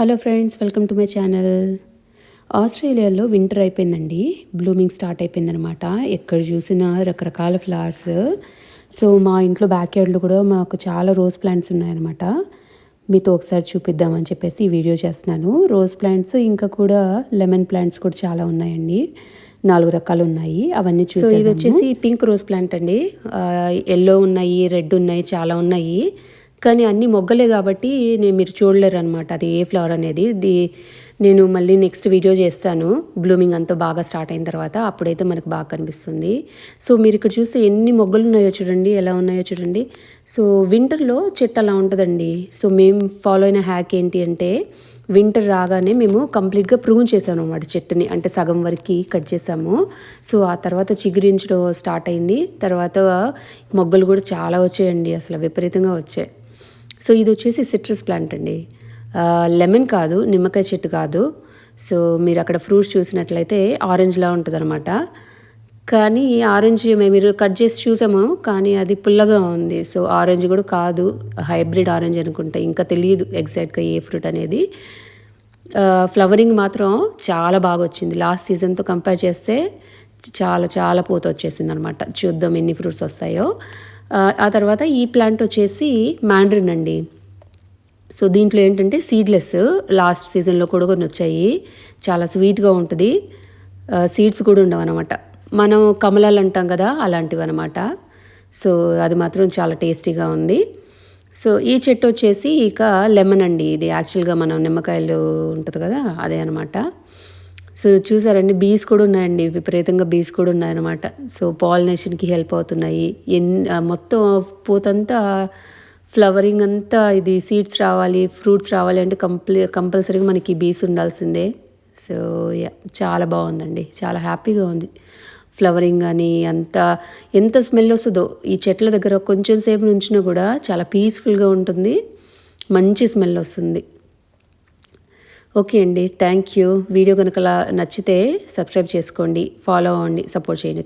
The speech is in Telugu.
Hello friends, welcome to my channel. ఆస్ట్రేలియాలో వింటర్ అయిపోయిందండి. బ్లూమింగ్ స్టార్ట్ అయిపోయిందనమాట. ఎక్కడ చూసినా రకరకాల ఫ్లవర్స్. సో మా ఇంట్లో బ్యాక్ యార్డ్లో కూడా మాకు చాలా రోజ్ ప్లాంట్స్ ఉన్నాయన్నమాట. మీతో ఒకసారి చూపిద్దామని చెప్పేసి ఈ వీడియో చేస్తున్నాను. రోజ్ ప్లాంట్స్ ఇంకా కూడా లెమన్ ప్లాంట్స్ కూడా చాలా ఉన్నాయండి. 4 రకాలు ఉన్నాయి. అవన్నీ చూసి, సో ఇది వచ్చేసి పింక్ రోజ్ ప్లాంట్ అండి. ఎల్లో ఉన్నాయి, రెడ్ ఉన్నాయి, చాలా ఉన్నాయి. కానీ అన్ని మొగ్గలే కాబట్టి మీరు చూడలేరు అనమాట అది ఏ ఫ్లవర్ అనేది. నేను మళ్ళీ నెక్స్ట్ వీడియో చేస్తాను, బ్లూమింగ్ అంతా బాగా స్టార్ట్ అయిన తర్వాత. అప్పుడైతే మనకు బాగా కనిపిస్తుంది. సో మీరు ఇక్కడ చూస్తే ఎన్ని మొగ్గలు ఉన్నాయో చూడండి, ఎలా ఉన్నాయో చూడండి. సో వింటర్లో చెట్టు అలా ఉంటుందండి. సో మేము ఫాలో అయిన హ్యాక్ ఏంటి అంటే, వింటర్ రాగానే మేము కంప్లీట్గా ప్రూన్ చేసాము అన్నమాట చెట్టుని. అంటే సగం వరకు కట్ చేసాము. సో ఆ తర్వాత చిగురించడం స్టార్ట్ అయింది. తర్వాత మొగ్గలు కూడా చాలా వచ్చాయండి, అసలు విపరీతంగా వచ్చాయి. సో ఇది వచ్చేసి సిట్రస్ ప్లాంట్ అండి. లెమన్ కాదు, నిమ్మకాయ చెట్టు కాదు. సో మీరు అక్కడ ఫ్రూట్స్ చూసినట్లయితే ఆరెంజ్లా ఉంటుంది అనమాట. కానీ ఆరెంజ్ మీరు కట్ చేసి చూసాము, కానీ అది పుల్లగా ఉంది. సో ఆరెంజ్ కూడా కాదు, హైబ్రిడ్ ఆరెంజ్ అనుకుంటా. ఇంకా తెలియదు ఎగ్జాక్ట్గా ఏ ఫ్రూట్ అనేది. ఫ్లవరింగ్ మాత్రం చాలా బాగా వచ్చింది. లాస్ట్ సీజన్తో కంపేర్ చేస్తే చాలా చాలా పూత వచ్చేసింది అనమాట. చూద్దాం ఎన్ని ఫ్రూట్స్ వస్తాయో. ఆ తర్వాత ఈ ప్లాంట్ వచ్చేసి మ్యాండ్రిన్ అండి. సో దీంట్లో ఏంటంటే సీడ్లెస్, లాస్ట్ సీజన్లో కూడా కొన్ని వచ్చాయి. చాలా స్వీట్గా ఉంటుంది. సీడ్స్ కూడా ఉండవు అనమాట. మనం కమలాలు అంటాం కదా, అలాంటివి అనమాట. సో అది మాత్రం చాలా టేస్టీగా ఉంది. సో ఈ చెట్టు వచ్చేసి ఇక లెమన్ అండి. ఇది యాక్చువల్గా మనం నిమ్మకాయలు ఉంటుంది కదా, అదే అనమాట. సో చూసారండి, బీస్ కూడా ఉన్నాయండి, విపరీతంగా బీస్ కూడా ఉన్నాయన్నమాట. సో పాలినేషన్కి హెల్ప్ అవుతున్నాయి. మొత్తం పూతంతా, ఫ్లవరింగ్ అంతా, ఇది సీడ్స్ రావాలి, ఫ్రూట్స్ రావాలి అంటే కంపల్సరీగా మనకి బీస్ ఉండాల్సిందే. సో చాలా బాగుందండి, చాలా హ్యాపీగా ఉంది. ఫ్లవరింగ్ అని ఎంత స్మెల్ వస్తుందో ఈ చెట్ల దగ్గర. కొంచెం సేపు నుంచినా కూడా చాలా పీస్ఫుల్గా ఉంటుంది, మంచి స్మెల్ వస్తుంది. ఓకే అండి, థ్యాంక్ యూ. వీడియో కనుక నచ్చితే సబ్స్క్రైబ్ చేసుకోండి, ఫాలో అవ్వండి, సపోర్ట్ చేయండి.